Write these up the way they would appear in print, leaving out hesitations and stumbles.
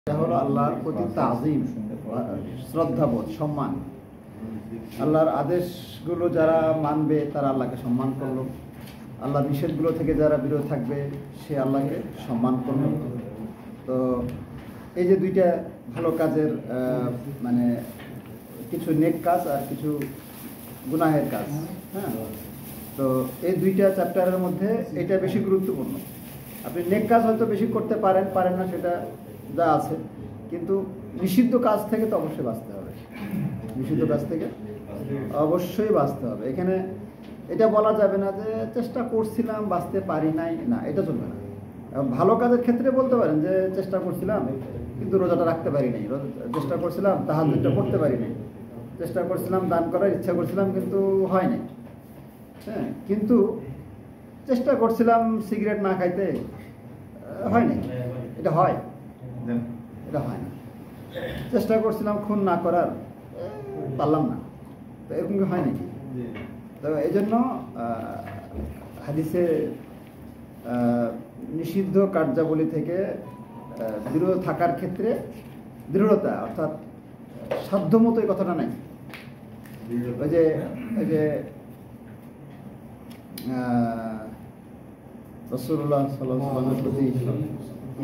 এটা হলো আল্লাহর প্রতি তাজিম, শ্রদ্ধাবোধ, সম্মান। আল্লাহর আদেশগুলো যারা মানবে তারা আল্লাহকে সম্মান করলো, আল্লাহর নিষেধগুলো থেকে যারা বিরত থাকবে সে আল্লাহকে সম্মান করলো। তো এই যে দুইটা ভালো কাজের মানে কিছু নেক কাজ আর কিছু গুনাহের কাজ, হ্যাঁ, তো এই দুইটা চ্যাপ্টারের মধ্যে এটা বেশি গুরুত্বপূর্ণ। আপনি নেক কাজ হয়তো বেশি করতে পারেন না, সেটা যা আছে, কিন্তু নিষিদ্ধ কাজ থেকে তো অবশ্যই বাঁচতে হবে, নিষিদ্ধ কাজ থেকে অবশ্যই বাঁচতে হবে। এখানে এটা বলা যাবে না যে চেষ্টা করছিলাম বাঁচতে পারি নাই, না, এটা চলবে না। ভালো কাজের ক্ষেত্রে বলতে পারেন যে চেষ্টা করছিলাম কিন্তু রোজাটা রাখতে পারি নাই, চেষ্টা করছিলাম তাহাজ্জুদটা পড়তে পারি নাই, চেষ্টা করছিলাম দান করার ইচ্ছা করছিলাম কিন্তু হয় নাই, হ্যাঁ, কিন্তু চেষ্টা করছিলাম সিগারেট না খাইতে, হয় নাই, এটা হয়, এটা হয় না। চেষ্টা করছিলাম খুন না করার, পারলাম না, তো এরকম কি হয় নাকি? তো এই জন্য হাদিসে নিষিদ্ধ কার্যাবলী থেকে বিরত থাকার ক্ষেত্রে দৃঢ়তা, অর্থাৎ সাধ্যমতো এই কথাটা নাই। ওই যে রাসূলুল্লাহ সাল্লাল্লাহু আলাইহি ওয়াসাল্লামের প্রতি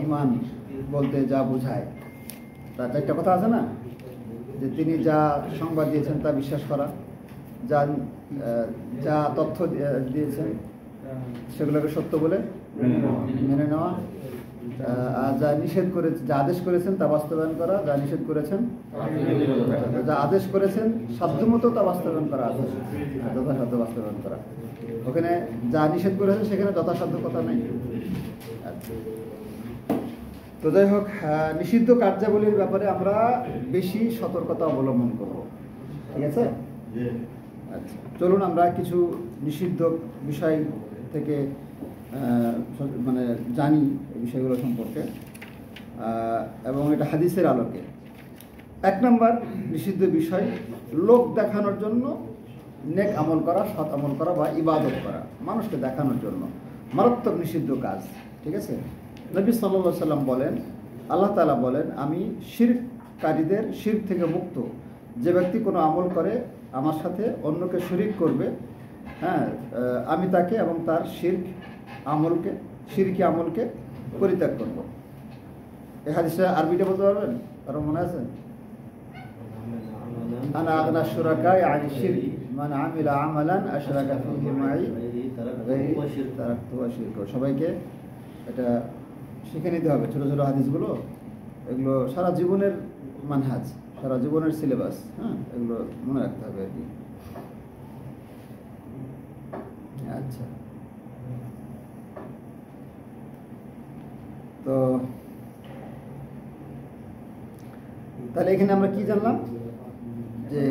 ঈমান বলতে যা বোঝায় তার একটা কথা আছে না, যে তিনি যা সংবাদ দিয়েছেন তা বিশ্বাস করা, যা তথ্য দিয়েছেন সেগুলোকে সত্য বলে মেনে নেওয়া, আর যা নিষেধ করেছে, যা আদেশ করেছেন তা বাস্তবায়ন করা, যা নিষেধ করেছেন, যা আদেশ করেছেন সাধ্যমতো তা বাস্তবায়ন করা, যথাসাধ্য বাস্তবায়ন করা। ওখানে যা নিষেধ করেছেন সেখানে যথাসাধ্য কথা নেই। তো যাই হোক, নিষিদ্ধ কার্যাবলীর ব্যাপারে আমরা বেশি সতর্কতা অবলম্বন করব, ঠিক আছে? আচ্ছা, চলুন আমরা কিছু নিষিদ্ধ বিষয় থেকে মানে জানি এই বিষয়গুলো সম্পর্কে, এবং এটা হাদিসের আলোকে। 1 নম্বর নিষিদ্ধ বিষয়, লোক দেখানোর জন্য নেক আমল করা, সৎ আমল করা বা ইবাদত করা, মানুষকে দেখানোর জন্য মারাত্মক নিষিদ্ধ কাজ, ঠিক আছে? নবী সাল্লাল্লাহু আলাইহি সাল্লাম বলেন, আল্লাহ তাআলা বলেন, আমি শিরককারীদের শিরক থেকে মুক্ত। যে ব্যক্তি কোনো আমল করে আমার সাথে অন্যকে শরীক করবে, হ্যাঁ, আমি তাকে এবং তার শিরকি আমলকে পরিত্যাগ করব। এই হাদিসটা আরবিটা বলতে পারবেন? কারণ মনে আছে? আনা আগনা শুরাকায়ে আনি শিরকি মান আমিলা আমালান আশরাকা ফীহি মাই গায়রি তারাকতু ওয়া শিরকা। সবাইকে এটা শিখে নিতে হবে, ছোট ছোট হাদিসগুলো, এগুলো সারা জীবনের মানহাজ, সারা জীবনের সিলেবাস, হ্যাঁ, এগুলো মনে রাখতে হবে আর কি। আচ্ছা, তো তাহলে এখানে আমরা কি জানলাম? যে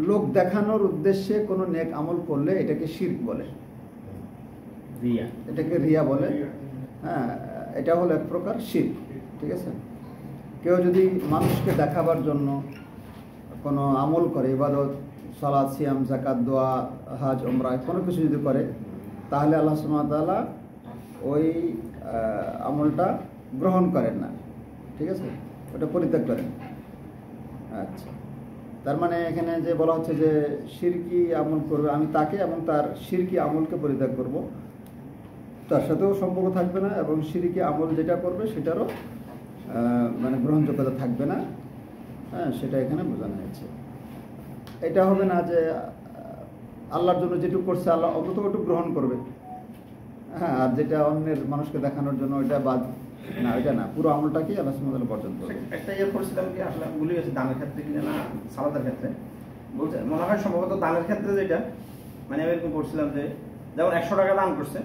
লোক দেখানোর উদ্দেশ্যে কোনো নেক আমল করলে এটাকে শিরক বলে, এটাকে রিয়া বলে, হ্যাঁ, এটা হলো এক প্রকার শিরক, ঠিক আছে? কেউ যদি মানুষকে দেখাবার জন্য কোনো আমল করে, ইবাদত, সালাত, সিয়াম, যাকাত, দোয়া, হজ, উমরা, কোনো কিছু যদি করে, তাহলে আল্লাহ সুবহানাহু ওয়া তাআলা ওই আমলটা গ্রহণ করেন না, ঠিক আছে? ওটা পরিত্যাগ করেন। আচ্ছা, তার মানে এখানে যে বলা হচ্ছে যে শিরকি আমল করবে, আমি তাকে এবং তার শিরকি আমলকে পরিত্যাগ করব, তার সাথেও সম্পর্ক থাকবে না, এবং শিরকি আমল যেটা করবে সেটারও মানে গ্রহণযোগ্যতা থাকবে না, হ্যাঁ, সেটা এখানে বোঝানো হয়েছে। এটা হবে না যে আল্লাহর জন্য যেটুকু করছে আল্লাহ অন্তত ওটুকু গ্রহণ করবে, হ্যাঁ, আর যেটা অন্যের মানুষকে দেখানোর জন্য ওইটা বাদ, না, ওইটা না, পুরো আমলটাকেই আল্লাহ সুবহানাহু ওয়া তাআলা বর্জন করবে। একটা ইয়ে করছিলাম কি, আসলে ভুলে গেছি, দানের ক্ষেত্রে কিনা না সালাতের ক্ষেত্রে বলছে, মনে হয় সম্ভবত দানের ক্ষেত্রে যেটা, মানে আমি এরকম করছিলাম যে যেমন 100 টাকা দান করছে,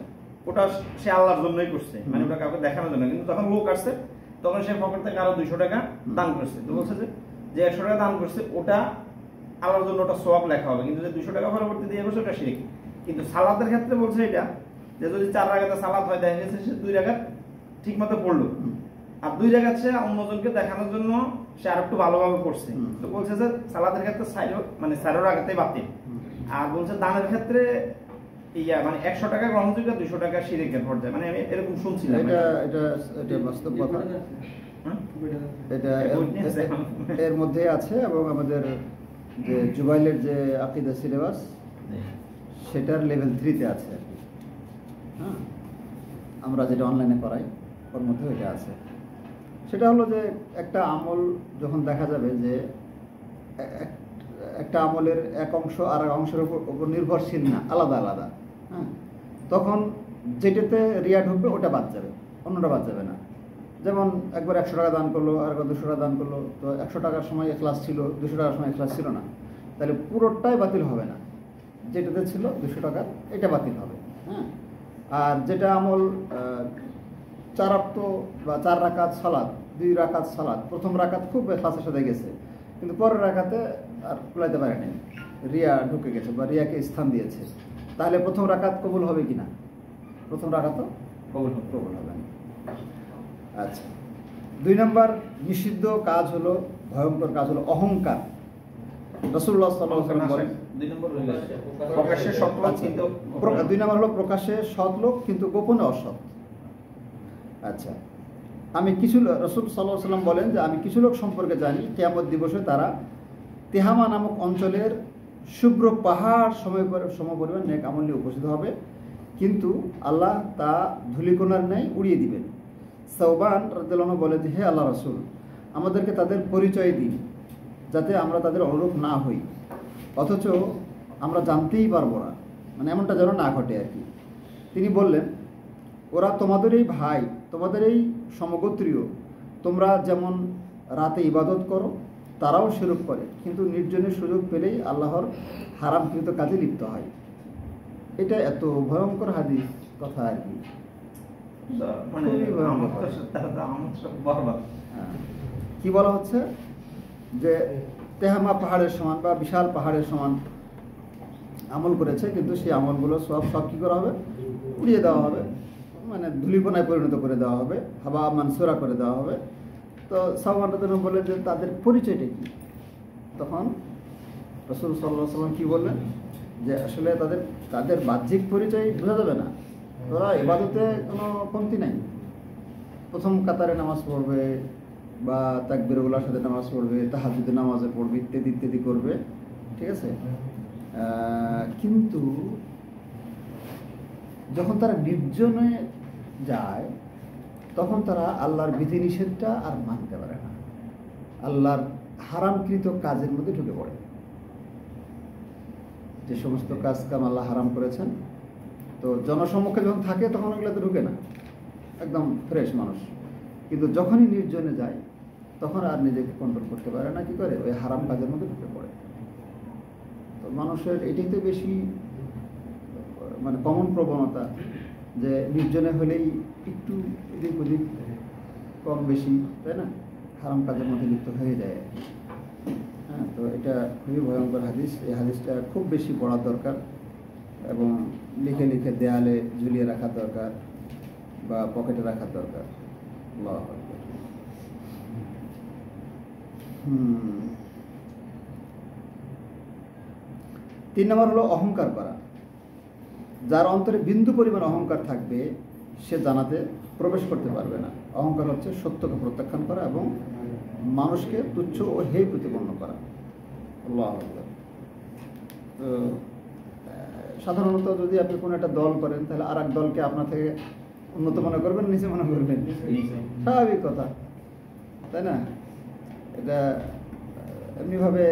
ওটা সে আল্লাহর জন্যই করছে, মানে ওটা কাউকে দেখানোর জন্য, কিন্তু যখন লোক আসছে তখন সে পকেট থেকে আরো 200 টাকা দান করছে। তো বলছে যে 100 টাকা দান করছে ওটা আল্লাহর জন্য, ওটা সওয়াব লেখা হবে, কিন্তু যে 200 টাকা পরবর্তী দিয়ে করছে ওটা শিরক। কিন্তু সালাতের ক্ষেত্রে বলছে এটা, যে যদি 4 রাকাতে সালাত হয়, দেখা গেছে সে 2 রাকাত ঠিক মতো পড়লো, আর 2 রাকাত সে অন্যজনকে দেখানোর জন্য সে আর একটু ভালোভাবে পড়ছে, তো বলছে যে সালাতের ক্ষেত্রে মানে 4 রাকাতেই বাতিল। আর বলছে দানের ক্ষেত্রে ইয়া মানে 100 টাকা গ্রহণযোগ্য, 200 টাকা শিরকের পর্যায়ে, মানে আমি এরকম শুনছিলাম। এটা এটা এটা বাস্তব কথা। হ্যাঁ? এটা এর মধ্যে আছে, এবং আমাদের যে জুবাইলের যে আকিদা সিলেবাস সেটার লেভেল 3-তে আছে আর কি। হ্যাঁ, আমরা যেটা অনলাইনে করাই ওর মধ্যে এটা আছে। সেটা হলো যে একটা আমল যখন দেখা যাবে যে একটা আমলের এক অংশ আর এক অংশের উপর নির্ভরশীল না, আলাদা আলাদা, হ্যাঁ, তখন যেটাতে রিয়া ঢুকবে ওটা বাদ যাবে, অন্যটা বাদ যাবে না। যেমন একবার 100 টাকা দান করলো, আর একবার 200 টাকা দান করলো, তো 100 টাকার সময় এখলাস ছিল, 200 টাকার সময় এখলাস ছিল না, তাহলে পুরোটাই বাতিল হবে না। যেটাতে ছিল 200 টাকা এটা বাতিল হবে। হ্যাঁ, আর যেটা আমল 4 ওয়াক্ত বা 4 রাকাত সালাত, 2 রাকাত সালাত, প্রথম রাকাত খুব এখলাসের সাথে গেছে, কিন্তু পরের রাকাতে আর কুলাইতে পারেনি, রিয়া ঢুকে গেছে বা রিয়াকে স্থান দিয়েছে, তাহলে প্রথম রাকাত কবুল হবে কিনা? প্রথম রাকাতও কবুল হবে না। আচ্ছা, 2 নম্বর নিষিদ্ধ কাজ হলো, ভয়ঙ্কর কাজ হলো অহংকার। রাসূলুল্লাহ সাল্লাল্লাহু আলাইহি ওয়াসাল্লাম বলেন 2 নম্বর হলো প্রকাশ্যে সৎ লোক কিন্তু 2 নম্বর হলো প্রকাশ্যে সৎ লোক কিন্তু গোপনে অসৎ। আচ্ছা, আমি কিছু রাসূল সাল্লাল্লাহু আলাইহি ওয়াসাল্লাম বলেন যে আমি কিছু লোক সম্পর্কে জানি, কিয়ামত দিবসে তারা তেহামা নামক অঞ্চলের শুভ্র পাহাড় সমপরিমাণ নেক আমল নিয়ে উপস্থিত হবে, কিন্তু আল্লাহ তা ধূলিকণার ন্যায় উড়িয়ে দিবেন। সাওবান রাদিয়াল্লাহু আনহু বলেন, হে আল্লাহ রাসূল, আমাদেরকে তাদের পরিচয় দিন যাতে আমরা তাদের অনুরূপ না হই, অথচ আমরা জানতেই পারবো না, মানে এমনটা যেন না ঘটে আর কি। তিনি বললেন, ওরা তোমাদেরই ভাই, তোমাদেরই সমগোত্রীয়, তোমরা যেমন রাতে ইবাদত করো তারাও সেরূপ করে, কিন্তু নির্জনের সুযোগ পেলেই আল্লাহর হারামকৃত কাজে লিপ্ত হয়। এটা এত ভয়ঙ্কর হাদিস কথা আর কি। মানে কি বলা হচ্ছে যে তেহামা পাহাড়ের সমান বা বিশাল পাহাড়ের সমান আমল করেছে, কিন্তু সেই আমলগুলো সব কি করা হবে? উড়িয়ে দেওয়া হবে, মানে ধূলিকণায় পরিণত করে দেওয়া হবে, হাবা মানসুরা করে দেওয়া হবে। তো সাওবান রাদিয়াল্লাহু আনহু বললেন যে তাদের পরিচয়টা কি? তখন রাসূল সাল্লাল্লাহু আলাইহি ওয়াসাল্লাম কি বললেন যে আসলে তাদের বাহ্যিক পরিচয় বোঝা যাবে না, ওরা ইবাদতে কোনো কমতি নাই, প্রথম কাতারে নামাজ পড়বে বা তাকবীরগুলোর সাথে নামাজ পড়বে, তাহাজ্জুদে নামাজে পড়বে, ইত্যাদি ইত্যাদি করবে, ঠিক আছে, কিন্তু যখন তারা নির্জনে যায় তখন তারা আল্লাহর বিধিনিষেধটা আর মানতে পারে না, আল্লাহর হারামকৃত কাজের মধ্যে ঢুকে পড়ে। যে সমস্ত কাজ কাম আল্লাহ হারাম করেছেন, তো জনসম্মুখে যখন থাকে তখন ওগুলোতে ঢুকে না, একদম ফ্রেশ মানুষ, কিন্তু যখনই নির্জনে যায় তখন আর নিজেকে কন্ট্রোল করতে পারে না, কি করে? ওই হারাম কাজের মধ্যে ঢুকে পড়ে। তো মানুষের এটাই তো বেশি মানে কমন প্রবণতা, যে নির্জনে হলেই একটু এদিক ওদিক কম বেশি, তাই না, হারাম কাজের মধ্যে লিপ্ত হয়ে যায়। হ্যাঁ, তো এটা খুবই ভয়ঙ্কর হাদিস। এই হাদিসটা খুব বেশি পড়ার দরকার, এবং লিখে লিখে দেয়ালে ঝুলিয়ে রাখার দরকার বা পকেটে রাখার দরকার। আল্লাহু আকবার। 3 নম্বর হলো অহংকার করা। যার অন্তরে বিন্দু পরিমাণ অহংকার থাকবে সে জান্নাতে প্রবেশ করতে পারবে না। অহংকার হচ্ছে সত্যকে প্রত্যাখ্যান করা এবং মানুষকে তুচ্ছ ও হেয় প্রতিপন্ন করা। আল্লাহু আকবার। তো সাধারণত যদি আপনি কোনো একটা দল করেন তাহলে আর এক দলকে আপনার থেকে উন্নত মনে করবেন, নিচে মনে করবেন, স্বাভাবিক কথা, তাই না? এটা এমনিভাবে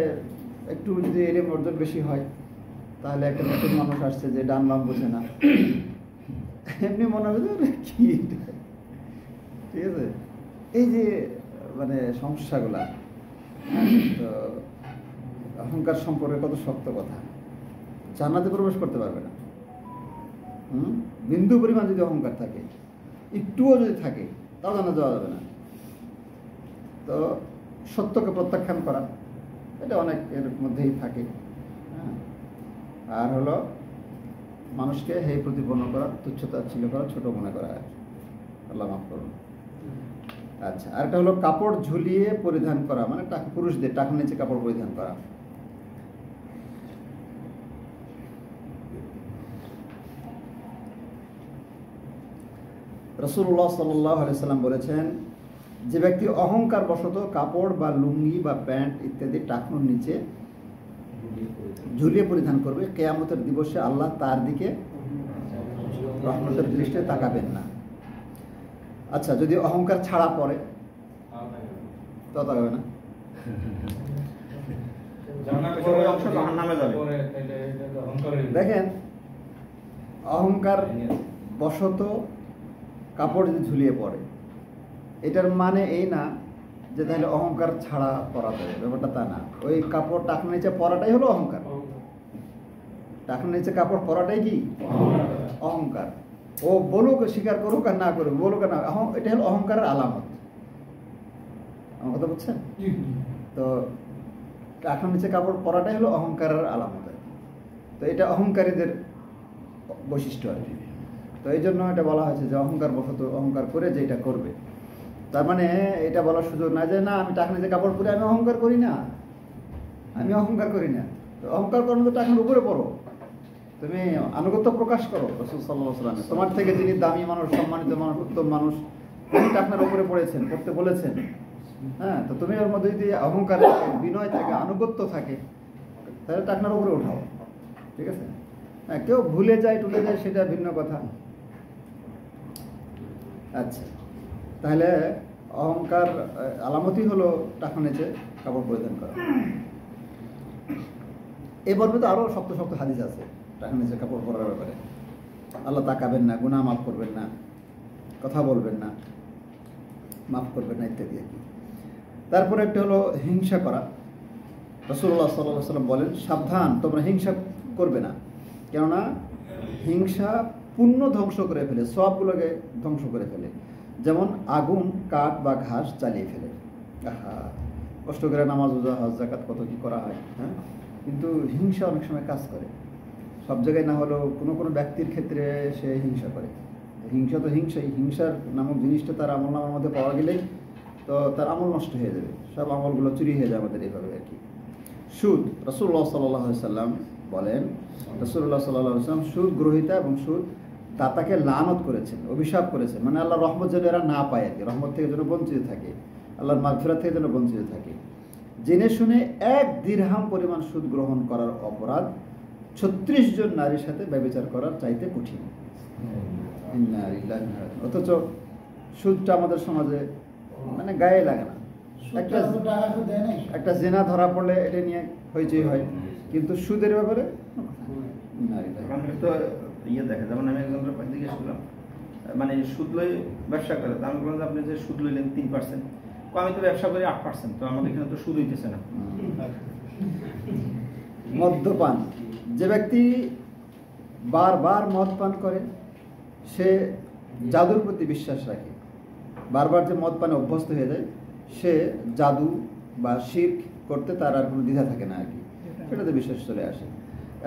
একটু যদি এলিম অর্জন বেশি হয় তাহলে একটা নতুন মানুষ আসছে যে ডান বাম বোঝে না, এমনি মনে হবে যে কি, ঠিক আছে? এই যে মানে সমস্যাগুলা, তো অহংকার সম্পর্কে কত শক্ত কথা। জান্নাতে প্রবেশ করতে পারবে না। বিন্দু পরিমাণ যদি অহংকার থাকে, একটুও যদি থাকে, তাও জান্নাতে যাওয়া যাবে না। তো সত্যকে প্রত্যাখ্যান করা, এটা অনেক এর মধ্যেই থাকে। হ্যাঁ, আর হলো মানুষকে হেয় প্রতিপন্ন করা, তুচ্ছতাচ্ছিল্য করা, ছোট মনে করা। আল্লাহ মাফ করুন। আচ্ছা, আরেকটা হলো কাপড় ঝুলিয়ে পরিধান করা, মানে পুরুষদের টাকার নিচে কাপড় পরিধান করা। রাসূলুল্লাহ সাল্লাল্লাহু আলাইহি সাল্লাম বলেছেন, যে ব্যক্তি অহংকার বশত কাপড় বা লুঙ্গি বা প্যান্ট ইত্যাদি টাকনুর নিচে ঝুলিয়ে পরিধান করবে, কিয়ামতের দিবসে আল্লাহ তার দিকে রহমতের দৃষ্টিতে তাকাবেন না। আচ্ছা, যদি অহংকার ছাড়া পড়ে তো তাকাবে না। ওই অংশ জাহান্নামে যাবে। দেখেন, অহংকার বশত কাপড় যদি ঝুলিয়ে পড়ে, এটার মানে এই না যে তাহলে অহংকার ছাড়া পরা যাবে, ব্যাপারটা তা না। ওই কাপড় টাকনার নিচে পরাটাই হলো অহংকার। টাকনার নিচে কাপড় পরাটাই কি অহংকার। ও বলুক, স্বীকার করুক আর না করুক, বলুক আর না, এটা হলো অহংকারের আলামত। আমার কথা বুঝছেন? তো টাকনার নিচে কাপড় পরাটাই হলো অহংকারের আলামত। তো এটা অহংকারীদের বৈশিষ্ট্য আর কি। তো এই জন্য এটা বলা হয়েছে যে অহংকার বশত, অহংকার করে যে এটা করবে, তার মানে এটা বলার সুযোগ না যে না আমি টাকনার নিচে কাপড় পরে আমি অহংকার করি না, আমি অহংকার করি না। তো অহংকার করো তো টাকনার উপরে পড়ো, তুমি আনুগত্য প্রকাশ করো রাসূল সাল্লাল্লাহু আলাইহি ওয়াসাল্লাম। তোমার থেকে যিনি দামি মানুষ, সম্মানিত মানুষ, উত্তম মানুষ, তিনি টাকনার উপরে পড়েছেন, পড়তে বলেছেন। হ্যাঁ, তো তুমি ওর মধ্যে যদি অহংকার থাকে, বিনয় থাকে, আনুগত্য থাকে, তাহলে টাকনার উপরে ওঠাও। ঠিক আছে? হ্যাঁ, কেউ ভুলে যায়, টুলে যায়, সেটা ভিন্ন কথা। আচ্ছা, তাহলে অহংকার আলামতই হলো টাকনার নিচে কাপড় পরিধান করা। এই পর্বে তো আরো শক্ত শক্ত হাদিস আছে টাকনার নিচে কাপড় পরার ব্যাপারে। আল্লাহ তাকাবেন না, গুনাহ মাফ করবেন না, কথা বলবেন না, মাফ করবেন না, ইত্যাদি আর কি। তারপরে একটা হলো হিংসা করা। রাসূলুল্লাহ সাল্লাল্লাহু আলাইহি ওয়াসাল্লাম বলেন, সাবধান, তোমরা হিংসা করবে না, কেননা হিংসা পুণ্য ধ্বংস করে ফেলে, সবগুলোকে ধ্বংস করে ফেলে। যেমন আগুন কাঠ বা ঘাস জ্বালিয়ে ফেলে। আহা, কষ্ট করে নামাজ, রোজা, হজ, যাকাত কত কি করা হয়, হ্যাঁ, কিন্তু হিংসা অনেক সময় কাজ করে। সব জায়গায় না হলেও কোনো কোনো ব্যক্তির ক্ষেত্রে সে হিংসা করে। হিংসা তো হিংসাই, হিংসার নামক জিনিসটা তার আমল নামার মধ্যে পাওয়া গেলেই তো তার আমল নষ্ট হয়ে যাবে, সব আমলগুলো চুরি হয়ে যায় আমাদের এইভাবে আর কি। সুদ, রাসূলুল্লাহ সাল্লাল্লাহু আলাইহি সাল্লাম বলেন, রাসূলুল্লাহ সাল্লাল্লাহু আলাইহি সাল্লাম সুদ গ্রহীতা এবং সুদ দাতাকে লানত করেছেন, অভিশাপ করেছেন। মানে আল্লাহর রহমত যেন এরা না পায় আর কি, রহমত থেকে যেন বঞ্চিত থাকে, আল্লাহর মাগফিরাত থেকে যেন বঞ্চিত থাকে। জেনে শুনে 1 দিরহাম পরিমাণ সুদ গ্রহণ করার অপরাধ 36 জন নারীর সাথে ব্যভিচার করার চাইতে কঠিন। অথচ সুদটা আমাদের সমাজে মানে গায়ে লাগে না। একটা জেনা ধরা পড়লে এটা নিয়ে হইচই হয়, কিন্তু সুদের ব্যাপারে তো ইয়ে দেখে। যেমন আমি একজনের দিকে শুনলাম, মানে সুদ লই ব্যবসা করে, আমি বললাম যে আপনি যে সুদ লইলেন 3%, আমি তো ব্যবসা করি 8%, তো আমাদের এখানে তো সুদ হইতেছে না। মদ্যপান, যে ব্যক্তি বারবার মদ পান করে সে জাদুর প্রতি বিশ্বাস রাখে। বারবার যে মদ পানে অভ্যস্ত হয়ে যায়, সে জাদু বা শিরক করতে তার আর কোনো দ্বিধা থাকে না আর কি, সেটাতে বিশ্বাস চলে আসে।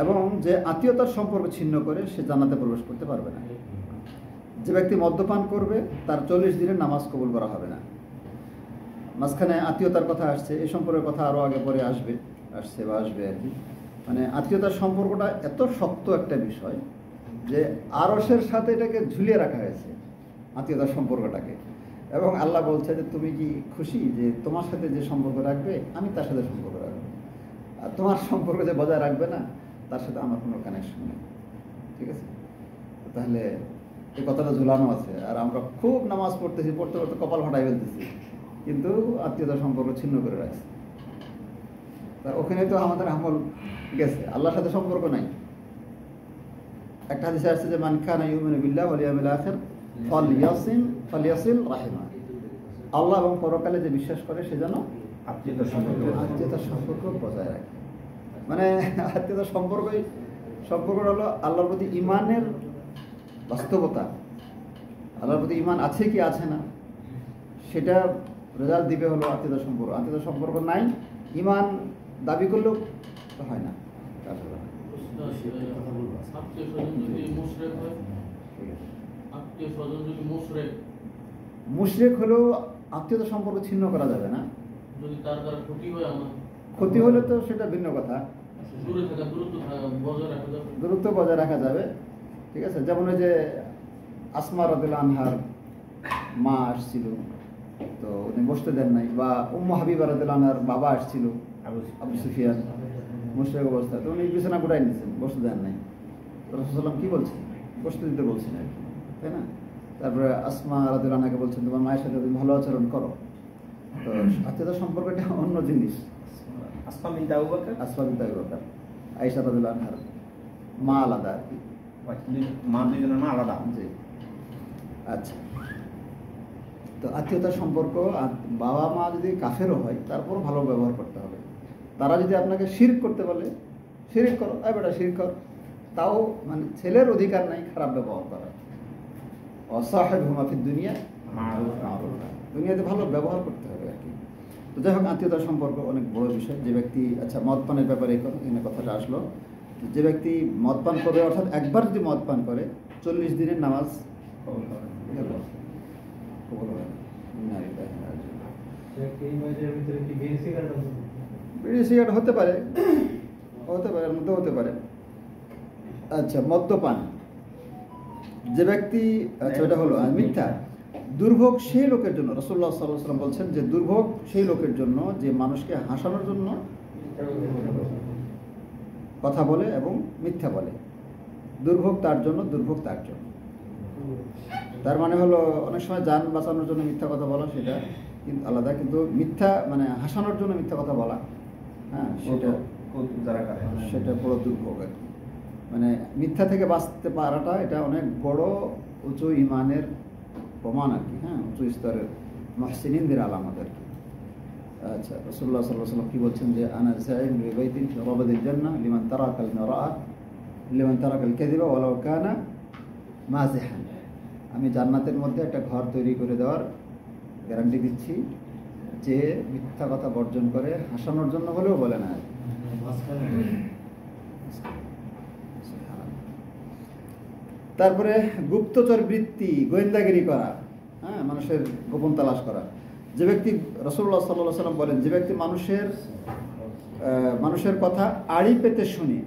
এবং যে আত্মীয়তার সম্পর্ক ছিন্ন করে সে জান্নাতে প্রবেশ করতে পারবে না। যে ব্যক্তি মদ্যপান করবে তার 40 দিনের নামাজ কবুল করা হবে না। মাঝখানে আত্মীয়তার কথা আসছে, এই সম্পর্কের কথা আরও আগে পরে আসবে আর কি। মানে আত্মীয়তার সম্পর্কটা এত শক্ত একটা বিষয় যে আরশের সাথে এটাকে ঝুলিয়ে রাখা হয়েছে, আত্মীয়তার সম্পর্কটাকে। এবং আল্লাহ বলছে যে তুমি কি খুশি যে তোমার সাথে যে সম্পর্ক রাখবে আমি তার সাথে সম্পর্ক রাখবো, আর তোমার সম্পর্ক যে বজায় রাখবে না তার সাথে আমার কোনো কানেকশন নেই। ঠিক আছে? তাহলে এই কথাটা ঝুলানো আছে, আর আমরা খুব নামাজ পড়তেছি, পড়তে পড়তে কপাল ফাটাই ফেলতেছি, কিন্তু আত্মীয়তার সম্পর্ক ছিন্ন করে রাখছি। তা ওখানে তো আমাদের আমল গেছে, আল্লাহর সাথে সম্পর্ক নাই। একটা হাদিসে আসছে যে মান কানা ইউমিনু বিল্লাহি ওয়াল ইয়াউমিল আখির ফালইয়াসিল রাহিমা, আল্লাহ এবং পরকালে যে বিশ্বাস করে সে যেন আত্মীয়তার সম্পর্ক বজায় রাখে। মানে আত্মীয়তার সম্পর্ক হলো আল্লাহর প্রতি ঈমানের বাস্তবতা, আল্লাহর প্রতি ঈমান আছে কি আছে না সেটা রেজাল্ট দিবে হলো আত্মীয়তার সম্পর্ক। আত্মীয়তার সম্পর্ক নাই, ঈমান দাবি করলেও তো হয় না। মুশরিক হলেও আত্মীয়তার সম্পর্ক ছিন্ন করা যাবে না, যদি তার দ্বারা ক্ষতি হলে তো সেটা ভিন্ন কথা, দূরত্ব বজায় রাখা যাবে। ঠিক আছে? যেমন ওই যে আসমা রাদিয়াল্লাহু আনহার মা আসছিল, তো উনি বসতে দেন নাই, বা উম্মু হাবিবা রাদিয়াল্লাহু আনহার বাবা আসছিল আবু সুফিয়ান মুশরিক অবস্থা, তো উনি বিছানা গুটাই নিয়েছেন, বসতে দেন নাই। তো রাসূলুল্লাহ সাল্লাল্লাহু আলাইহি ওয়াসাল্লাম কি বলছেন? বসতে দিতে বলছেন আর কি, তাই না? তারপরে আসমা রাদিয়াল্লাহু আনহাকে বলছেন তোমার মায়ের সাথে তুমি ভালো আচরণ করো। তো আত্মীয়তা সম্পর্কটা অন্য জিনিস। আসমা বিনতে আবু বকর, আসমা বিনতে আবু বকর, আয়েশা রাদিয়াল্লাহু আনহার মা আলাদা আর কি। মা দুইজনের মা আলাদা। জি, আচ্ছা। তো আত্মীয়তার সম্পর্ক, বাবা মা যদি কাফেরও হয় তারপরও ভালো ব্যবহার করতে হবে। তারা যদি আপনাকে শিরক করতে বলে, শিরক করো, বেটা শিরক কর, তাও মানে ছেলের অধিকার নাই খারাপ ব্যবহার করার। অসাহিবহুমা ফিদ দুনিয়া মা'রুফা, দুনিয়াতে ভালো ব্যবহার করতে হবে আর কি। তো যাই হোক, আত্মীয়তার সম্পর্ক অনেক বড় বিষয়। যে ব্যক্তি, আচ্ছা মদ পানের ব্যাপারে এখানে কথাটা আসলো, যে ব্যক্তি মদ পান করবে, অর্থাৎ একবার যদি মদ পান করে 40 দিনের নামাজ কবুল হবে না। বিড়ি সিগারেট হতে পারে, এর মধ্যে হতে পারে। আচ্ছা, মদ্যপান যে ব্যক্তি, আচ্ছা এটা হলো মিথ্যা। দুর্ভোগ সেই লোকের জন্য, রাসূলুল্লাহ সাল্লাল্লাহু আলাইহি ওয়াসাল্লাম বলছেন যে দুর্ভোগ সেই লোকের জন্য যে মানুষকে হাসানোর জন্য কথা বলে এবং মিথ্যা বলে। দুর্ভোগ তার জন্য, দুর্ভোগ তার জন্য। তার মানে হলো অনেক সময় যান বাঁচানোর জন্য মিথ্যা কথা বলা, সেটা কিন্তু আলাদা, কিন্তু মিথ্যা মানে হাসানোর জন্য মিথ্যা কথা বলা, হ্যাঁ, সেটা বড় দুর্ভোগ আর কি। মানে মিথ্যা থেকে বাঁচতে পারাটা এটা অনেক বড় উঁচু ইমানের প্রমাণ আর কি, হ্যাঁ, উঁচু স্তরের মুহসিনিনদের আলামত আর কি। আচ্ছা, রাসূলুল্লাহ সাল্লাল্লাহু আলাইহি ওয়াসাল্লাম কি বলছেন যে আনা যাইম বিবাইতিন ফি রাবাদিল জান্নাহ লিমান তারাকাল মিরাআ লিমান তারাকাল কাযিবা ওয়ালাউ কানা মাযিহান। আমি জান্নাতের মধ্যে একটা ঘর তৈরি করে দেওয়ার গ্যারান্টি দিচ্ছি, যে মিথ্যা কথা বর্জন করে, হাসানোর জন্য হলেও বলে না। তারপরে গুপ্তচর বৃত্তি, গোয়েন্দাগিরি করা, হ্যাঁ, মানুষের গোপন তালাশ করা। যে ব্যক্তি, রাসূলুল্লাহ সাল্লাল্লাহু আলাইহি ওয়াসাল্লাম বলেন, যে ব্যক্তি মানুষের কথা আড়ি পেতে শুনে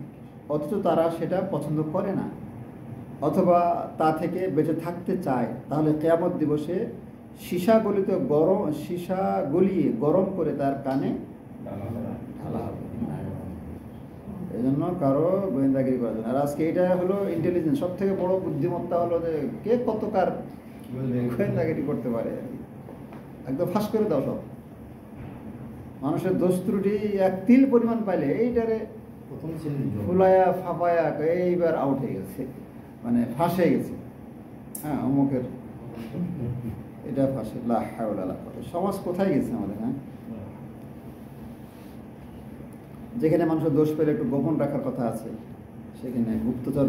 অথচ তারা সেটা পছন্দ করে না, অথবা তা থেকে বেঁচে থাকতে চায়, তাহলে কিয়ামত দিবসে সীসা গলিয়ে গরম করে তার কানে ঢালা হবে। এই জন্য কারো গোয়েন্দাগিরি করা যায় না। আর আজকে এটা হলো ইন্টেলিজেন্স, সব থেকে বড় বুদ্ধিমত্তা হলো যে কে কত কার গোয়েন্দাগিরি করতে পারে, একদম ফাঁস করে দাও সব। মানুষের দোষ ত্রুটি এক তিল পরিমাণ পাইলে এইটারে ফুলায়া ফাঁপায়া এইবার আউট হয়ে গেছে, মানে ফাঁস হয়ে গেছে, হ্যাঁ, অমুকের এটা ফাঁসে। লা হাওলা ওয়ালা কুওয়াতা। সমাজ কোথায় গেছে আমাদের, হ্যাঁ? যেখানে মানুষের দোষ পেলে একটু গোপন রাখার কথা আছে, সেখানে গুপ্তচর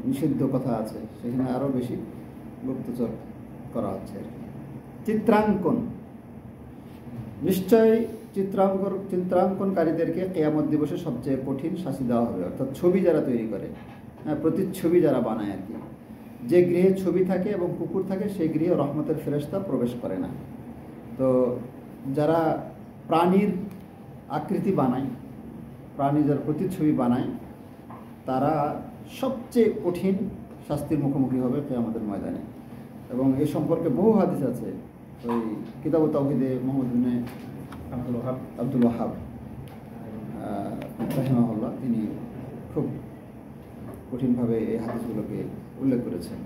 নিষিদ্ধ কথা আছে, সেখানে আরও বেশি গুপ্তচর করা হচ্ছে আর কি। চিত্রাঙ্কন, নিশ্চয়ই চিত্রাঙ্কনকারীদেরকে কিয়ামত দিবসে সবচেয়ে কঠিন শাস্তি দেওয়া হবে। অর্থাৎ ছবি যারা তৈরি করে, হ্যাঁ, প্রতিচ্ছবি যারা বানায় আর কি। যে গৃহে ছবি থাকে এবং কুকুর থাকে সেই গৃহে রহমতের ফেরেশতা প্রবেশ করে না। তো যারা প্রাণীর আকৃতি বানায়, প্রাণী যারা প্রতিচ্ছবি বানায়, তারা সবচেয়ে কঠিন শাস্তির মুখোমুখি হবে কিয়ামতের ময়দানে। এবং এই সম্পর্কে বহু হাদিস আছে। ওই কিতাবুত তাওহীদে মুহাম্মদ ইবনে আব্দুল ওয়াহাব রাহিমাহুল্লাহ, তিনি খুব কঠিনভাবে এই হাদিসগুলোকে উল্লেখ করেছেন।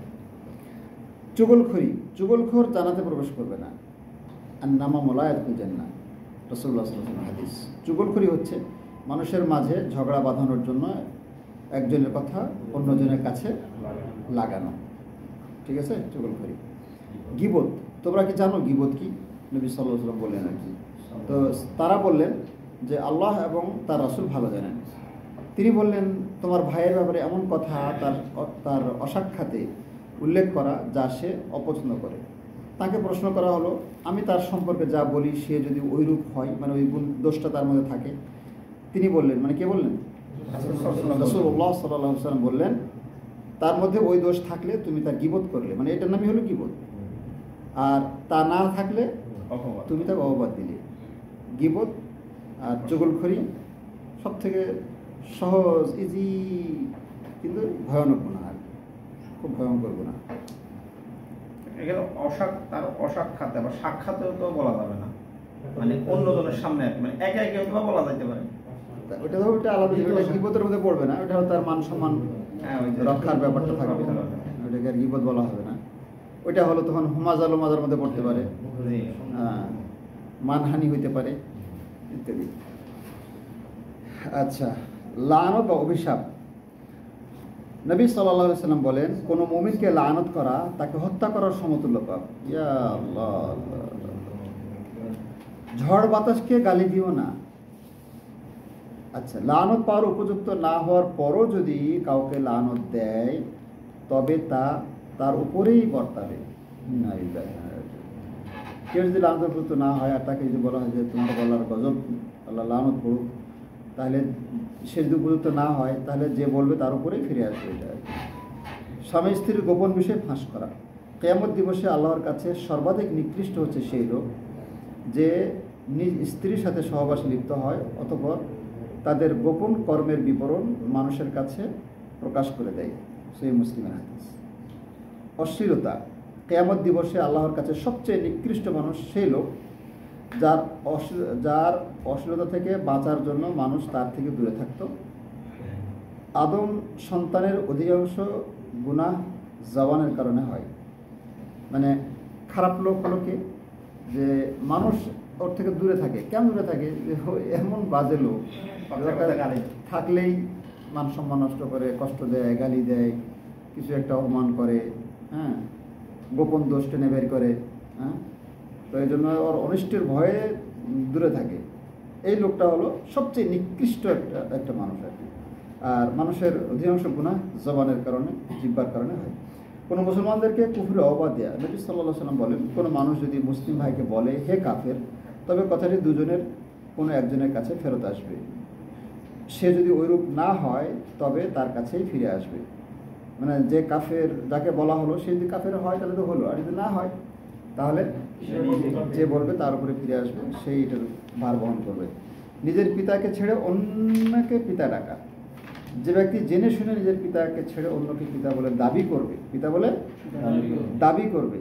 চুগলখোর জান্নাতে প্রবেশ করবে না। আর নামামু লা ইয়াদখুলুল জান্নাহ, রাসূলুল্লাহ সাল্লাল্লাহু আলাইহি ওয়াসাল্লাম হাদিস। চুগলখড়ি হচ্ছে মানুষের মাঝে ঝগড়া বাঁধানোর জন্য একজনের কথা অন্যজনের কাছে লাগানো, ঠিক আছে, চুগলখড়ি। গীবত, তোমরা কি জানো গীবত কি? নবী সাল্লাল্লাহু আলাইহি ওয়াসাল্লাম বললেন আর কি। তো তারা বললেন যে আল্লাহ এবং তার রাসূল ভালো জানেন। তিনি বললেন, তোমার ভাইয়ের ব্যাপারে এমন কথা তার অসাক্ষাতে উল্লেখ করা যা সে অপছন্দ করে। তাকে প্রশ্ন করা হলো, আমি তার সম্পর্কে যা বলি সে যদি ওইরূপ হয়, মানে ওই দোষটা তার মধ্যে থাকে। তিনি বললেন, মানে কে বললেন? রাসূলুল্লাহ সাল্লাল্লাহু আলাইহি ওয়াসাল্লাম বললেন, তার মধ্যে ওই দোষ থাকলে তুমি তার গীবত করলে, মানে এটার নামই হলো গীবত। আর তা না থাকলে তুমি তাকে অপবাদ দিলে। গীবত আর চুগলখড়ি সব থেকে সহজ, ইজি, কিন্তু ভয়ানক গুনাহ, খুব ভয়ঙ্কর গুনাহ। এখানে তার অসাক্ষাতে বা সাক্ষাতেও তো বলা যাবে না, মানে অন্যজনের সামনে মানে একে একে হয়তো বা বলা যাইতে পারে। ওটা তো ওটা আলাদা, ওটা গীবতের মধ্যে পড়বে না, ওটা তার মান সম্মান রক্ষার ব্যাপারটা থাকবে, ওটাকে আর গীবত বলা হবে না। ওইটা হলো তখন হুমাজাল মাজার মধ্যে পড়তে পারে, মানহানি হইতে পারে ইত্যাদি। আচ্ছা, লানত বা অভিশাপ। নবী সাল্লাল্লাহু আলাইহি সাল্লাম বলেন, কোনো মুমিনকে লানত করা তাকে হত্যা করার সমতুল্য পাপ। ইয়া আল্লাহ, ঝড় বাতাসকে গালি দিও না। আচ্ছা, লানত পাওয়ার উপযুক্ত না হওয়ার পরও যদি কাউকে লানত দেয় তবে তা তার উপরেই বর্তাবে। কেউ যদি লানত উপযুক্ত না হয় আর তাকে যদি বলা হয় যে তোমার গলার গজব, আল্লাহ লানত করুক, তাহলে সে যদি উপযুক্ত না হয় তাহলে যে বলবে তার উপরেই ফিরে আসবে। এটা স্বামী স্ত্রীর গোপন বিষয়ে ফাঁস করা। কিয়ামত দিবসে আল্লাহর কাছে সর্বাধিক নিকৃষ্ট হচ্ছে সেই লোক যে নিজ স্ত্রীর সাথে সহবাসে লিপ্ত হয় অতঃপর তাদের গোপন কর্মের বিবরণ মানুষের কাছে প্রকাশ করে দেয়। সেই মুসলিমের হাদিস। অশ্লীলতা। কিয়ামত দিবসে আল্লাহর কাছে সবচেয়ে নিকৃষ্ট মানুষ সেই লোক যার অশ্লীলতা থেকে বাঁচার জন্য মানুষ তার থেকে দূরে থাকত। আদম সন্তানের অধিকাংশ গুনাহ জবানের কারণে হয়। মানে খারাপ লোক হলো কি, যে মানুষ ওর থেকে দূরে থাকে। কেমন দূরে থাকে? এমন বাজে লোক থাকলেই মান সম্মান নষ্ট করে, কষ্ট দেয়, গালি দেয়, কিছু একটা অপমান করে, হ্যাঁ, গোপন দোষ টেনে বের করে, হ্যাঁ। তো এই জন্য ওর অনিষ্টের ভয়ে দূরে থাকে। এই লোকটা হলো সবচেয়ে নিকৃষ্ট একটা মানুষ আর কি। আর মানুষের অধিকাংশ গুনাহ জবানের কারণে, জিহ্বার কারণে হয়। কোনো মুসলমানদেরকে কুফরে অবাদ দেয়া। নবী সাল্লাল্লাহু আলাইহি ওয়াসাল্লাম বলেন, কোনো মানুষ যদি মুসলিম ভাইকে বলে হে কাফের, তবে কথাটি দুজনের কোনো একজনের কাছে ফেরত আসবে। সে যদি ওইরূপ না হয় তবে তার কাছেই ফিরে আসবে। মানে যে কাফের যাকে বলা হলো সে যদি কাফের হয় তাহলে তো হলো, আর যদি না হয় তাহলে যে বলবে তার উপরে ফিরে আসবে, সেই এটার ভার বহন করবে। নিজের পিতাকে ছেড়ে অন্যকে পিতা ডাকা। যে ব্যক্তি জেনে শুনে নিজের পিতাকে ছেড়ে অন্যকে পিতা বলে দাবি করবে, পিতা বলে দাবি করবে,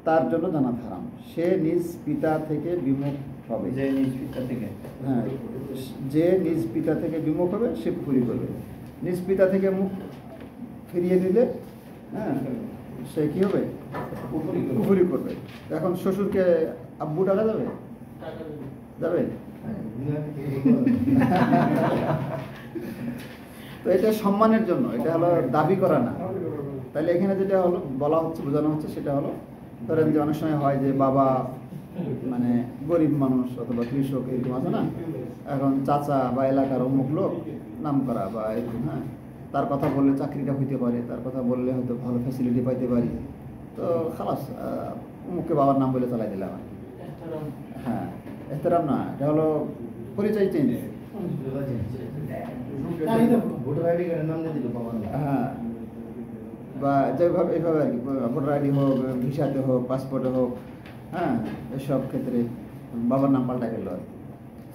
তার জন্য জান্নাত হারাম। সে নিজ পিতা থেকে বিমুখ হবে। যে নিজ পিতা থেকে, হ্যাঁ, যে নিজ পিতা থেকে বিমুখ হবে সে কুফরি করবে। নিজ পিতা থেকে মুখ ফিরিয়ে দিলে, হ্যাঁ, সে কি হবে? কুফরি করবে। এখন শ্বশুরকে আব্বু ডাকা যাবে? যাবে? তো এটা সম্মানের জন্য, এটা হলো দাবি করা না। তাহলে এখানে যেটা হলো বলা হচ্ছে, বোঝানো হচ্ছে সেটা হলো, ধরেন যে অনেক সময় হয় যে বাবা মানে গরিব মানুষ অথবা কৃষক এরকম আছে না, এখন চাচা বা এলাকার অমুক লোক নাম করা বা এরকম, হ্যাঁ, তার কথা বললে চাকরিটা হইতে পারে, তার কথা বললে হয়তো ভালো ফ্যাসিলিটি পাইতে পারি, তো খালাস অমুককে বাবার নাম বলে চালাই দিলাম আর কি। হ্যাঁ, এহতেরাম না, এটা হলো পরিচয় চেঞ্জ। হ্যাঁ, বা যেভাবে এইভাবে আর কি, ভোটার আইডি হোক, ভিসাতে হোক, পাসপোর্টে হোক, হ্যাঁ, এসব ক্ষেত্রে বাবার নাম পাল্টা গেল আর কি।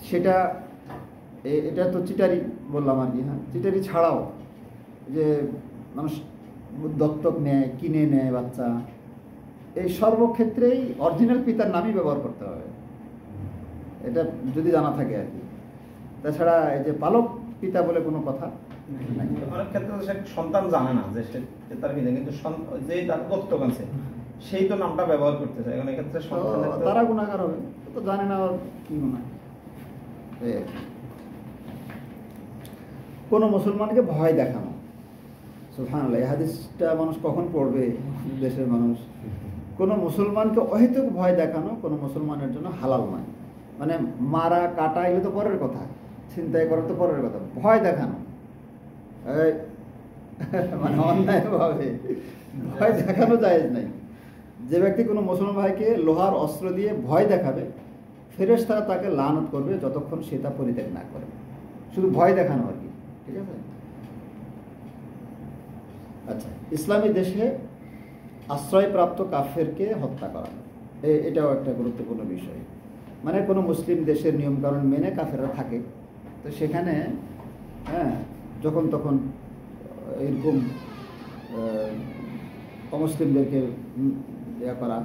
সেটা এটা তো চিটারি বললাম আর কি। হ্যাঁ, চিটারি ছাড়াও যে মানুষ দত্তক নেয়, কিনে নেয় বাচ্চা, এই সর্বক্ষেত্রেই অরিজিনাল পিতার নামই ব্যবহার করতে হবে, এটা যদি জানা থাকে আর কি। তাছাড়া এই যে পালক পিতা বলে কোনো কথা নাই। অনেক ক্ষেত্রে সে সন্তান জানে না যে সে তার পিতা, কিন্তু যে তার দত্তক আছে সেই তো নামটা ব্যবহার করতে চায়। অনেক ক্ষেত্রে তারা গুনাহগার হবে, তো জানে না কি গুনাহ। কোনো মুসলমানকে ভয় দেখানো। সুবহানাল্লাহ, এই হাদিসটা মানুষ কখন পড়বে? দেশের মানুষ। কোনো মুসলমানকে অহেতুক ভয় দেখানো কোনো মুসলমানের জন্য হালাল নয়। মানে মারা কাটা এগুলো তো পরের কথা, ছিনতাই করা তো পরের কথা, ভয় দেখানো মানে অন্যায়ভাবে ভয় দেখানো জায়েজ নাই। যে ব্যক্তি কোনো মুসলমান ভাইকে লোহার অস্ত্র দিয়ে ভয় দেখাবে, ফেরেশতারা তাকে লানত করবে যতক্ষণ সে তা পরিত্যাগ না করে। শুধু ভয় দেখানো আর কি, ঠিক আছে? আচ্ছা, ইসলামী দেশে আশ্রয়প্রাপ্ত কাফেরকে হত্যা করা, এটাও একটা গুরুত্বপূর্ণ বিষয়। মানে কোনো মুসলিম দেশের নিয়মকানুন মেনে কাফেররা থাকে, তো সেখানে হ্যাঁ যখন তখন এরকম অমুসলিমদেরকে ইয়া করা,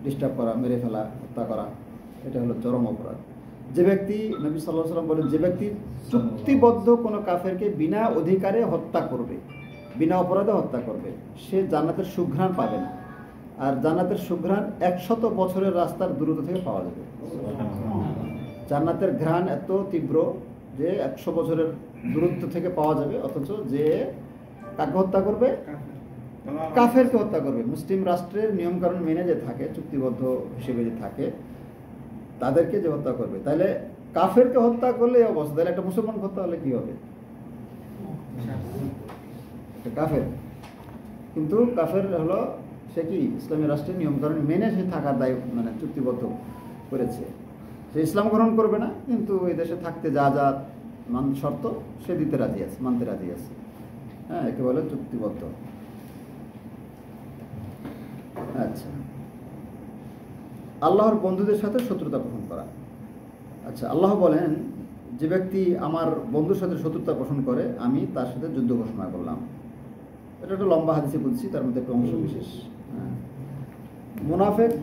ডিস্টার্ব করা, মেরে ফেলা, হত্যা করা, এটা হলো চরম অপরাধ। যে ব্যক্তি, নবী সাল্লাল্লাহু আলাইহি ওয়াসাল্লাম বলেন, যে ব্যক্তি চুক্তিবদ্ধ কোনো কাফেরকে বিনা অধিকারে হত্যা করবে, বিনা অপরাধে হত্যা করবে, সে জান্নাতের সুঘ্রাণ পাবে না। আর জান্নাতের সুঘ্রাণ 100 বছরের রাস্তার দূরত্ব থেকে পাওয়া যাবে। জান্নাতের ঘ্রাণ এত তীব্র যে 100 বছরের দূরত্ব থেকে পাওয়া যাবে, অথচ যে কাকে হত্যা করবে? কাফেরকে হত্যা করবে। মুসলিম রাষ্ট্রের নিয়মকানুন মেনে যে থাকে, চুক্তিবদ্ধ হিসেবে যে থাকে, তাদেরকে যে হত্যা করবে, তাহলে কাফেরকে হত্যা করলে এই অবস্থা, তাহলে একটা মুসলমান হত্যা হলে কি হবে? কাফের। কিন্তু কাফের হলো সে কি ইসলামী রাষ্ট্রের নিয়মকানুন মেনে সে থাকার দায়, মানে চুক্তিবদ্ধ করেছে। সে ইসলাম গ্রহণ করবে না, কিন্তু এই দেশে থাকতে যা যা শর্ত সে দিতে রাজি আছে, মানতে রাজি আছে। হ্যাঁ, একে বলে চুক্তিবদ্ধ। আচ্ছা, আল্লাহর বন্ধুদের সাথে শত্রুতা পোষণ করা। আচ্ছা, আল্লাহ বলেন, যে ব্যক্তি আমার বন্ধুর সাথে শত্রুতা পোষণ করে, আমি তার সাথে যুদ্ধ ঘোষণা করলাম। এটা একটা লম্বা হাদিসে বলছি, তার মধ্যে একটা অংশ বিশেষ। মুনাফিক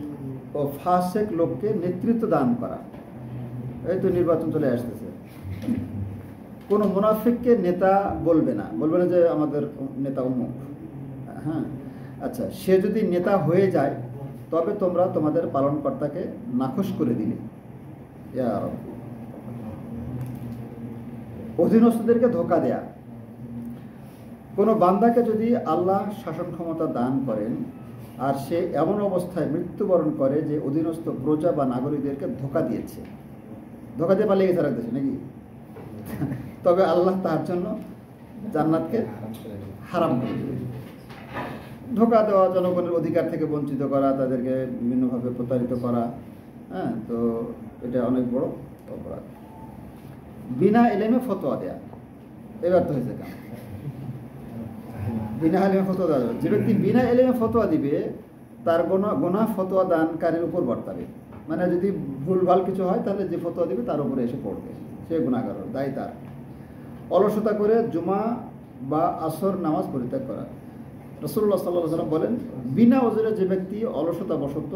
ও ফাসিক লোককে নেতৃত্ব দান করা। এই তো নির্বাচন চলে আসতেছে, কোনো মুনাফিককে নেতা বলবে না, বলবে না যে আমাদের নেতা অমুক। হ্যাঁ, আচ্ছা, সে যদি নেতা হয়ে যায় তবে তোমরা তোমাদের পালনকর্তাকে নাখোশ করে দিলে। অধীনস্থদেরকে ধোঁকা দেয়া। কোনো বান্দাকে যদি আল্লাহ শাসন ক্ষমতা দান করেন আর সে এমন অবস্থায় মৃত্যুবরণ করে যে অধীনস্থ প্রজা বা নাগরিকদেরকে ধোঁকা দিয়েছে, ধোঁকা দিয়ে পালিয়ে গেছে রাখতেছে নাকি, তবে আল্লাহ তার জন্য জান্নাতকে হারাম করে দেবে। ধোঁকা দেওয়া, জনগণের অধিকার থেকে বঞ্চিত করা, তাদেরকে বিভিন্নভাবে প্রতারিত করা, হ্যাঁ, তো এটা অনেক বড় অপরাধ। বিনা এলেমে ফতোয়া দেয়া, এবার তো হয়েছে কেন? বিনা এলেমে ফতোয়া দেওয়া যাবে। যে ব্যক্তি বিনা এলেমে ফতোয়া দিবে তার গোনা ফতোয়া দানকারীর উপর বর্তাবে। মানে যদি ভুলভাল কিছু হয় তাহলে যে ফতোয়া দিবে তার উপরে এসে পড়বে, সে গুনাহগার, দায়ী তার। অলসতা করে জুমা বা আসর নামাজ পরিত্যাগ করা। রাসূলুল্লাহ সাল্লাল্লাহু আলাইহি ওয়াসাল্লাম বলেন, বিনা ওজরে যে ব্যক্তি অলসতাবশত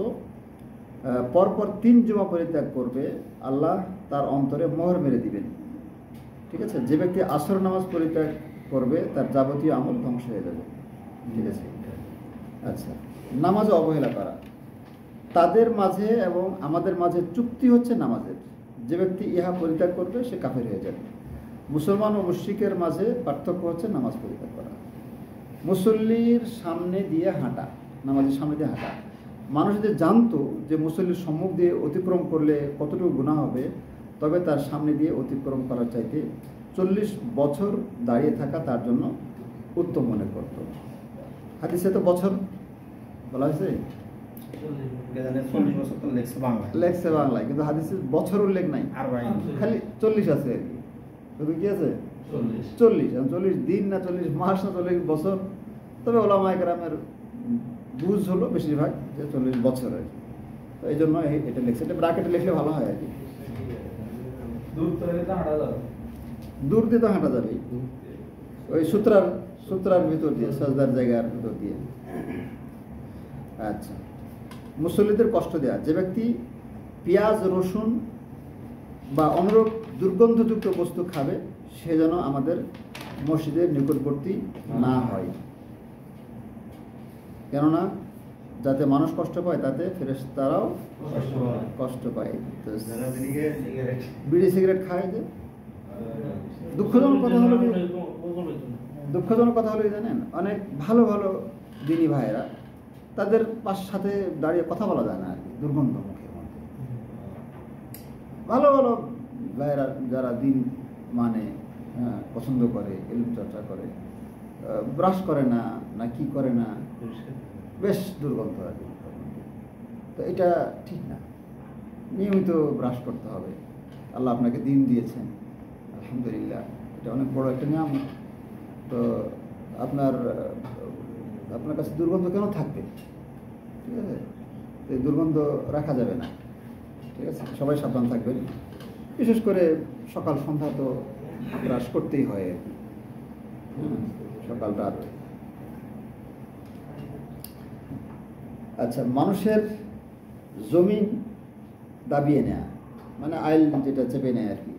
পরপর 3 জুমা পরিত্যাগ করবে, আল্লাহ তার অন্তরে মোহর মেরে দিবেন। ঠিক আছে, যে ব্যক্তি আসর নামাজ পরিত্যাগ করবে তার যাবতীয় আমল ধ্বংস হয়ে যাবে। ঠিক আছে। আচ্ছা, নামাজে অবহেলা করা। তাদের মাঝে এবং আমাদের মাঝে চুক্তি হচ্ছে নামাজের, যে ব্যক্তি ইহা পরিত্যাগ করবে সে কাফের হয়ে যাবে। মুসলমান ও মুশরিকের মাঝে পার্থক্য হচ্ছে নামাজ পরিত্যাগ করা। মুসল্লির সামনে দিয়ে হাঁটা, নামাজের সামনে দিয়ে হাঁটা। মানুষ যদি জানতো যে মুসল্লির সম্মুখ দিয়ে অতিক্রম করলে কতটুকু গুনাহ হবে, তবে তার সামনে দিয়ে অতিক্রম করার চাইতে 40 বছর দাঁড়িয়ে থাকা তার জন্য উত্তম মনে করত। হাদিসে তো বছর বলা হয়েছে, লেখছে বাংলায়, কিন্তু হাদিসে বছর উল্লেখ নাই, খালি 40 আছে আর কি। শুধু কি আছে? 40 দিন না 40 মাস না 40 বছর। তবে ওলামায়ে কেরামের বুঝ হলো বেশিরভাগ যে 40 বছর আর কি। তো এই জন্য এটা লিখছে, এটা ব্র্যাকেটে লিখলে ভালো হয় আর কি। দূর দিয়ে তো হাঁটা যাবে, ওই সূত্রার ভিতর দিয়ে, সাজদার জায়গার ভিতর দিয়ে। আচ্ছা, মুসল্লিদের কষ্ট দেয়া। যে ব্যক্তি পেঁয়াজ, রসুন বা অনুরূপ দুর্গন্ধযুক্ত বস্তু খাবে সে যেন আমাদের মসজিদের নিকটবর্তী না হয়, কেননা যাতে মানুষ কষ্ট পায় তাতে ফেরেশতারাও কষ্ট পায়। বিড়ি সিগারেট খায় যে, দুঃখজনক কথা হলো জানেন, অনেক ভালো ভালো দিনী ভাইয়েরা, তাদের সাথে দাঁড়িয়ে কথা বলা যায় না আর কি, দুর্গন্ধ মুখের মধ্যে। ভালো ভালো ভাইয়েরা যারা দিন মানে পছন্দ করে, ইলম চর্চা করে, ব্রাশ করে না, না কি করে না, বেশ দুর্গন্ধ আর কি। তো এটা ঠিক না, নিয়মিত ব্রাশ করতে হবে। আল্লাহ আপনাকে দিন দিয়েছেন, আলহামদুলিল্লাহ, এটা অনেক বড় একটা নিয়ামত। তো আপনার কাছে দুর্গন্ধ কেন থাকবে? ঠিক আছে, এই দুর্গন্ধ রাখা যাবে না। ঠিক আছে, সবাই সাবধান থাকবেন। বিশেষ করে সকাল সন্ধ্যা তো ব্রাশ করতেই হয় আর কি, সকাল রাত। আচ্ছা, মানুষের জমিন দাবিয়ে নেয়া মানে আইল যেটা চেপে নেয় আর কি।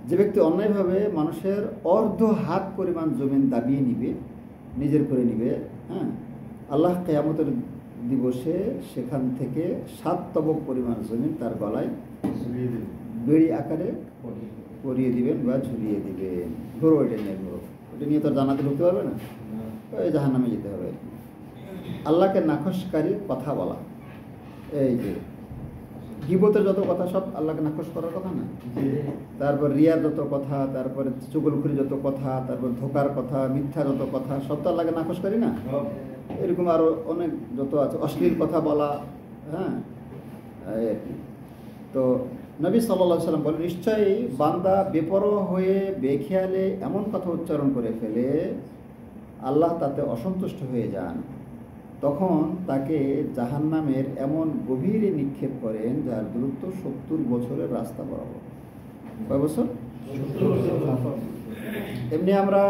যে ব্যক্তি অন্যায়ভাবে মানুষের অর্ধ হাত পরিমাণ জমিন দাবিয়ে নিবে, নিজের করে নিবে, হ্যাঁ, আল্লাহ কিয়ামতের দিবসে সেখান থেকে 7 তবক পরিমাণ জমিন তার গলায় বেড়ি আকারে পরিয়ে দিবেন বা ঝুলিয়ে দিবেন। ঘোরো ওইটা নিয়ে, ঘোরো ওইটা নিয়ে তো জানাতে ঢুকতে পারবে না, ওই জাহান্নামে যেতে হবে আর কি। আল্লাহকে নাকশকারী কথা বলা, এই যে গীবতের যত কথা সব আল্লাহকে নাকশ করার কথা না, তারপর রিয়ার যত কথা, তারপরে চুগলখুরি যত কথা, তারপর ধোকার কথা, মিথ্যা যত কথা, সব তো আল্লাহকে নাকশকারী না। এরকম আরো অনেক যত আছে, অশ্লীল কথা বলা, হ্যাঁ, এই আর কি। তো নবী সাল্লাল্লাহু আলাইহি ওয়াসাল্লাম বলেন, নিশ্চয়ই বান্দা বেপরোয়া হয়ে বেখেয়ালে এমন কথা উচ্চারণ করে ফেলে আল্লাহ তাতে অসন্তুষ্ট হয়ে যান, তখন তাকে জাহান্নামের এমন গভীরে নিক্ষেপ করেন যার দূরত্ব 70 বছরের রাস্তা বরাবর। কয় বছর? এমনি আমরা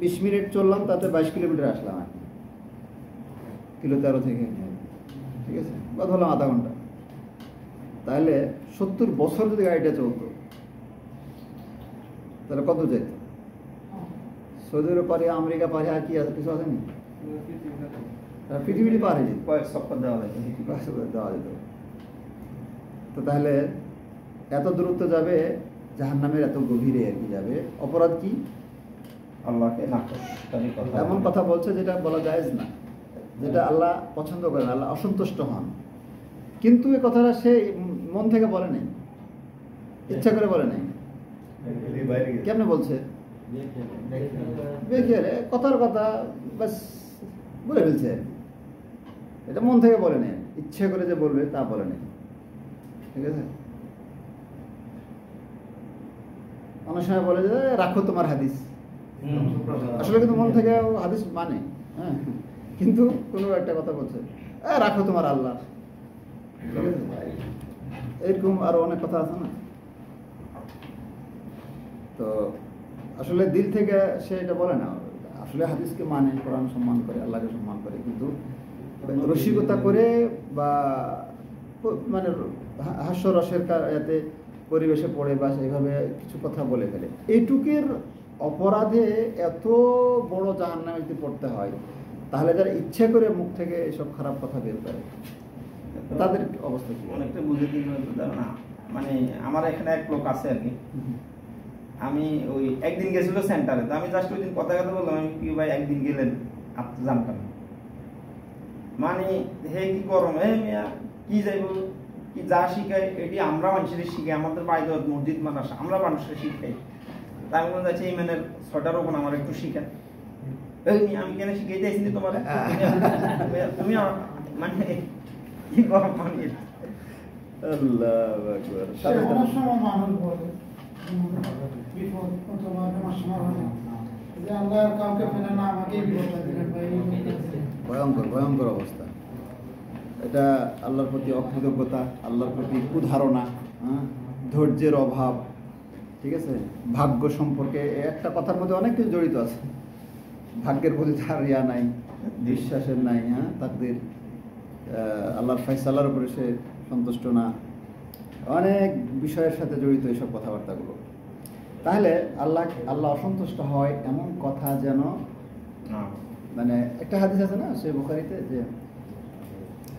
20 মিনিট চললাম, তাতে 22 কিলোমিটার আসলাম আর কি, কিলো 13 থেকে, ঠিক আছে, বা ধরলাম আধা ঘন্টা। তাহলে 70 বছর যদি গাড়িটা চলতো তাহলে কত যেত? সৌদি আরব পারে, আমেরিকা পারে, আর কি আছে, কিছু আসেনি, পৃথিবীটি পারে যেত, কয়েক সপ্তাহ দেওয়া যেত। তো তাহলে এত দূরত্ব যাবে, জাহান্নামের এত গভীরে আর কি যাবে। অপরাধ কি? আল্লাহকে নাকশকারী কথা, এমন কথা বলছে যেটা বলা জায়েজ না, যেটা আল্লাহ পছন্দ করেন, আল্লাহ অসন্তুষ্ট হন। কিন্তু এই কথাটা সে মন থেকে বলে নাই, ইচ্ছা করে বলে নাই। কেমনে বলছে? বেখেয়ালে কথার কথা বাস বলে ফেলছে আর কি। এটা মন থেকে বলে নেই, ইচ্ছে করে যে বলবে তা বলে নেই, ঠিক আছে। অনেক সময় বলে যে রাখো তোমার হাদিস, আসলে কিন্তু মন থেকে হাদিস মানে, হ্যাঁ, কিন্তু কোনো একটা কথা বলছে রাখো তোমার আল্লাহ, এরকম আরো অনেক কথা আছে না। তো আসলে দিল থেকে সে এটা বলে না, আসলে হাদিসকে মানে, কোরআন সম্মান করে, আল্লাহকে সম্মান করে, কিন্তু রসিকতা করে বা মানে হাস্যরসের এতে পরিবেশে পড়ে বা সেইভাবে কিছু কথা বলে ফেলে, এইটুকের অপরাধে এত বড় জাহান্নামে যদি পড়তে হয়, তাহলে যারা ইচ্ছে করে মুখ থেকে এসব খারাপ কথা বের করে তাদের অবস্থা কি? অনেকটা বুঝে দিন না। মানে আমার এখানে এক লোক আছে আর কি, আমি ওই একদিন গেছিল সেন্টারে, তো আমি জাস্ট ওই দিন কথা বললাম, আমি কি ভাই একদিন গেলেন, আপনি জানতাম মানে হে কি গরম, হে মিয়া কি যাইব, কি যা শিখাই এটি আমরা মানুষের শিখাই, আমাদের বাইরে মসজিদ মানুষ আমরা মানুষের শিখাই, তাই মনে যাচ্ছে এই মানের 6টার ওপর আমার একটু শিখা, আমি কেন শিখাই দিয়েছি তোমার, তুমি মানে কি গরম মানে আল্লাহু আকবার। অনেক সময় মানুষ বলে বিপদ অথবা আমার সময় হয় যে আল্লাহ কাউকে ফেলে না আমাকেই বিপদটা দিলেন ভাই। ভয়ঙ্কর ভয়ঙ্কর অবস্থা এটা। আল্লাহর প্রতি অকৃতজ্ঞতা, আল্লাহর প্রতি কুধারণা, হ্যাঁ, ধৈর্যের অভাব, ঠিক আছে, ভাগ্য সম্পর্কে একটা কথার মধ্যে অনেক কিছু জড়িত আছে। ভাগ্যের প্রতি তার ইয়া নাই, বিশ্বাসের নাই, হ্যাঁ, তাকদীর, আল্লাহর ফয়সালার উপরে সে সন্তুষ্ট না, অনেক বিষয়ের সাথে জড়িত এইসব কথাবার্তাগুলো। তাহলে আল্লাহ অসন্তুষ্ট হয় এমন কথা যেন, মানে একটা হাদিস আছে না সে বুখারীতে, যে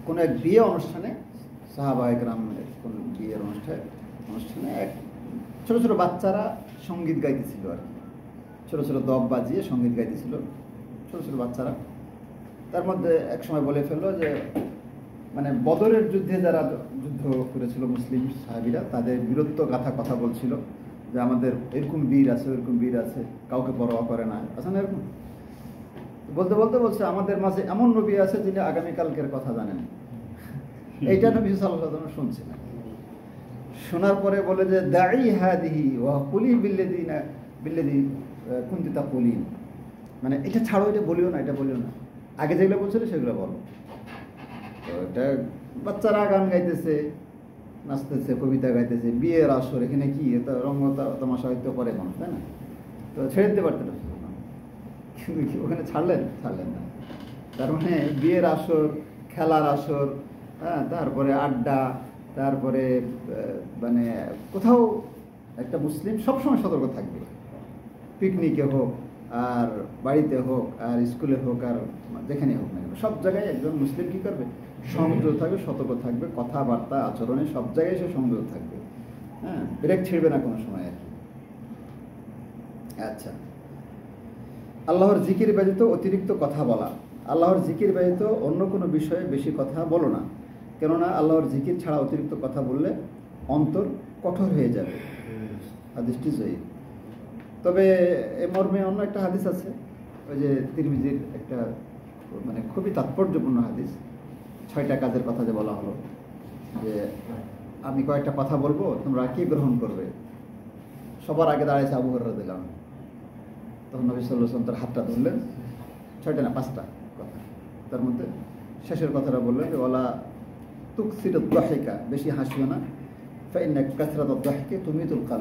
কোনো এক বিয়ে অনুষ্ঠানে, সাহাবায়ে কেরামের কোন বিয়ের অনুষ্ঠানে এক ছোট ছোট বাচ্চারা সঙ্গীত গাইতেছিল আর কি, ছোট ছোট দব বাজিয়ে সঙ্গীত গাইতেছিল ছোট ছোট বাচ্চারা। তার মধ্যে এক সময় বলে ফেললো যে মানে বদরের যুদ্ধে যারা যুদ্ধ করেছিল মুসলিম সাহাবীরা, তাদের বীরত্ব গাথা কথা বলছিল, যে আমাদের এরকম বীর আছে, ওরকম বীর আছে, কাউকে পরোয়া করে না, আছে না এরকম। বলতে বলতে বলছে আমাদের মাঝে এমন নবী আছে যিনি আগামীকালকের কথা জানেন। এইটা নবী সাল্লাল্লাহু আলাইহি ওয়াসাল্লাম শুনছে না। শোনার পরে বলে যে দাঈ হাদিহি ওয়া কুলি বিল্লাযী কুনতি তাকুলিন, মানে এটা ছাড়ো, এটা বলিও না, এটা বলিও না, আগে যেগুলো বলছিল সেগুলো বলো। তো এটা বাচ্চারা গান গাইতেছে, নাচতেছে, কবিতা গাইতেছে, বিয়ের আসর, এখানে কি এটা রঙ তামাশা হয়তো করে মানুষ, তাই না? তো ছেড়ে দিতে পারতেন, কিন্তু ওখানে ছাড়লেন না। তার মানে বিয়ের আসর, খেলার আসর, হ্যাঁ, তারপরে আড্ডা, তারপরে মানে কোথাও একটা মুসলিম সবসময় সতর্ক থাকবে, পিকনিকে হোক আর বাড়িতে হোক আর স্কুলে হোক আর যেখানে হোক না কেন, সব জায়গায় একজন মুসলিম কী করবে? সংযত থাকবে, সতর্ক থাকবে, কথাবার্তা আচরণে সব জায়গায় সে সংযত থাকবে, হ্যাঁ, ব্রেক ছিড়বে না কোনো সময় আর কি। আচ্ছা, আল্লাহর জিকির ব্যতীত অতিরিক্ত কথা বলা। আল্লাহর জিকির ব্যতীত অন্য কোনো বিষয়ে বেশি কথা বলো না, কেননা আল্লাহর জিকির ছাড়া অতিরিক্ত কথা বললে অন্তর কঠোর হয়ে যাবে। হাদিসটি সহিহ। তবে এ মর্মে অন্য একটা হাদিস আছে, ওই যে তিরমিজির একটা মানে খুবই তাৎপর্যপূর্ণ হাদিস, 6টা কাজের কথা যে বলা হলো, যে আমি কয়েকটা কথা বলবো, তোমরা কি গ্রহণ করবে। সবার আগে দাঁড়িয়েছে আবু হুরায়রা রাদিয়াল্লাহু আনহু। তখন নবী সাল্লাল্লাহু আলাইহি ওয়াসাল্লাম তার হাতটা ধরলেন, 6টা না 5টা কথা, তার মধ্যে শেষের কথাটা বললেন যে ওয়ালা তুকসিরুদ দাহিকা, বেশি হাসিও না, ফাইন্না কাসরাতুদ দাহকি তুমিতুল